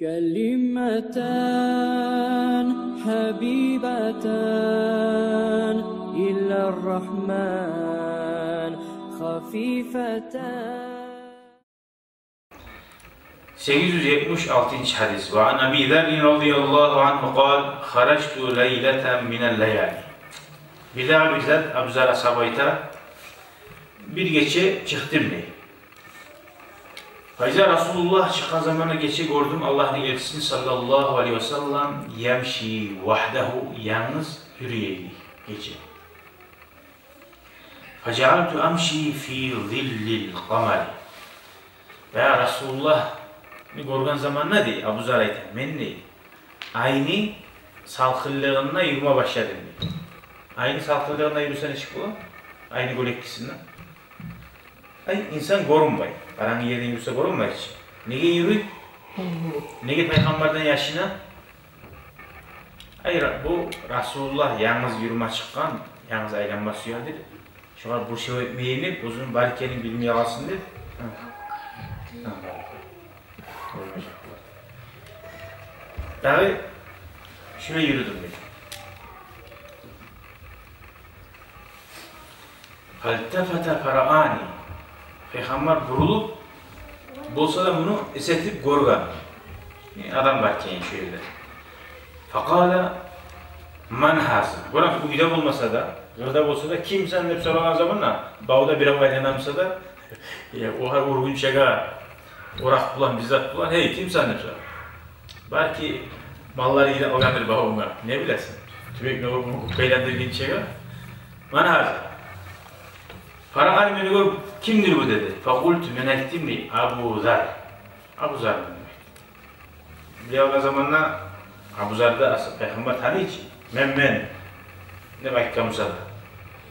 كلمتان حبيبتان إلى الرحمن خفيفتان. 876. hadis. Ve an Abi Zerrin radıyallahu anhu kal, "Haraçtu leyleten minel leyali." Bir de Abi Zer ashabayta bir gece çıktım diye. Faiza Resulullah çıkan zamanı geçe gördüm Allah'ın elçisini sallallahu aleyhi ve sellem yemşi vahdehu, yalnız yürüyeydi gece. Fecealtu amşi fi zillil kamari. Ve Resulullah görgen zaman ne diye Abu Zer ayten, men ne? Aynı salkıllığına yürüme başladım diye. Aynı salkıllığına yürüsene çıkıyor, aynı gölekkisinden. Ay insan görünmüyor. Karanlık yerden yürüse görünmüyor hiç. Nege yürüyüp? Nege Peygamberden yaşına? Hayır, bu Resulullah yalnız yürüme çıkan, yalnız aylanma suyadır. Şuna bu şey etmeyinip, uzun barikenin bilmeyi alasındır. Tabi şöyle yürüdüm ben. Faltefete faraani. Peygamber vurulup, bolsa da bunu esetip görgen. Adam varken şöyle. Fakala man hazır. Bırak bu gidem olmasa da, gırda olsa da kimsen hep soran zamanla, bağda bir avaylanamsa da, o her urgun şega, orak bulan, bizzat bulan, hey kimsen hep soran. Belki malları yine oranır bağımlar, ne bilesin? Tübek ne olur bunu kukaylandırgın şega. Man hazır. Farağani beni görüp, kimdir bu dedi. Fakultu men ettim mi? Abu Zer. Abu Zer demek. Bir zamanla Abu Zer'de Peygamber tanı için. Men. Ne vakit kamusa da.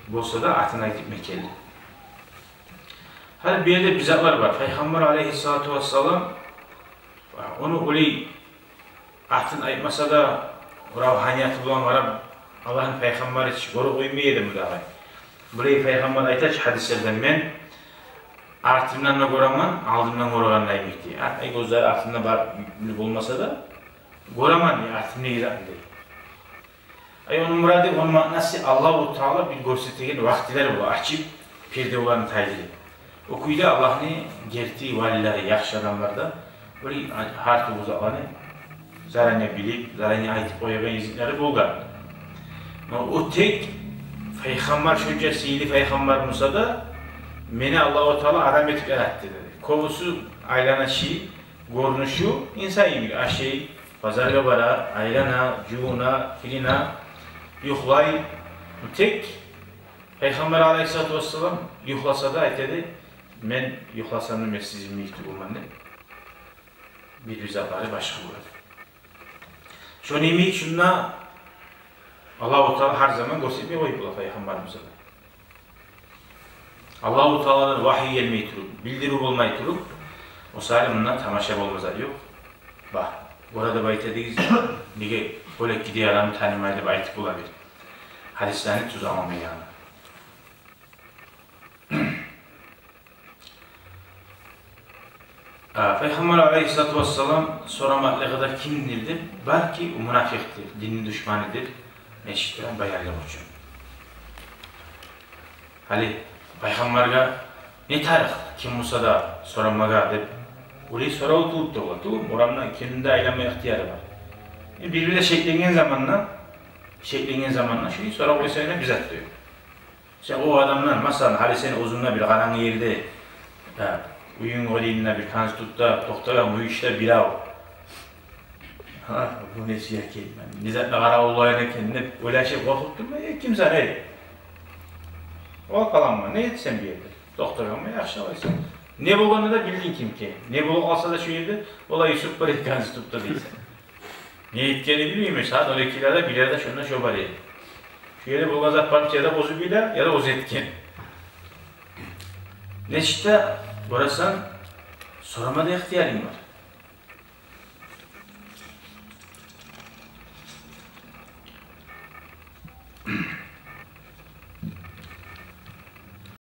Bolsa da atına gidip Mekkeli. Her bir yerde bizatlar var. Peygamber aleyhissalatu vesselam onu öyle atın ayıtmasa da ruhaniyatı bulan var. Allah'ın Peygamberi için oru uymaydı müdahale. Burayı Peygamber aytaç hadislerden men artımdan da göreman, aldımdan göreman da yemekti. Ay gözler artımdan var olmasa da göreman ya artımda gidelim değil. Ay onun muradı, onun manası Allah-u Teala bir gösterdiğin vaktiler bu açıp perde olanı tayili. Okuyda Allah'ın gertiği valileri, yaxşı adamlarda böyle harfi uzaklarını zarane bilip, zarane aytıp oyagan izinleri bulgan. O tek Peygamber şöyle sihirli Peygamber Musa da beni Allah-u Teala adam etip yarattı dedi. Kovusu aylana şey, görünüşü insan gibi. Aşeyi, pazarga bara, aylana, cuğuna, filina, yuhlay. Tek Peygamber aleyhissalatu vesselam yuhlasa da dedi, men yuhlasanın mesizimi yıktı bulmandı. Bir güzelleri başka olur. Şu nemi şunla Allah-u Teala her zaman göstermeye koyup ola Peygamberimize. Allah-u Teala'dan vahiy gelmeyi turup, bildirip olmayı turup, o salim bundan tamaşa olmazlar yok. Bak, orada bayit ediyiz ya, nige böyle gidiyor adamı tanımayla bayit bulabilir. Hadislerini tuz almamaya yani. Peygamber aleyhissalatu vesselam soramakla kadar kimdir? Belki münafıktır, dinin düşmanıdır. Eşitler bayarlı olacak. Hali Peygamber'e ne tarih kim Musa da soranmaga deyip orayı sorağı tutup da olur. Oranla kendinde aylanma ihtiyarı var. Birbirine şeklengen zamanla şunu sorağı koysayına bizzat diyor. Sen o adamdan mesela hali sen uzunla bir karanlık yerde uyun olayınla bir kansı tutta doktora bu işte bir av. Ha, bu ne siyah kelime. Bizzatla kara olayına kendine öyle şey korkutturma, kimse ne? O kalanma, ne etsen bir yerde. Doktor ama yaxşı olaysan. Ne bulduğunu da bildin kim ki. Ne bulup alsa da şu yerde, olay Yusuf böyle kansı tutta değilsen. Ne etkeni bilmiyormuş, saat 12'lerde bir yerde şundan şobar edin. Şu yerde bulgazat parça ya da bozubuyla ya da boz etken. Ne işte, burası soramada ihtiyarın var.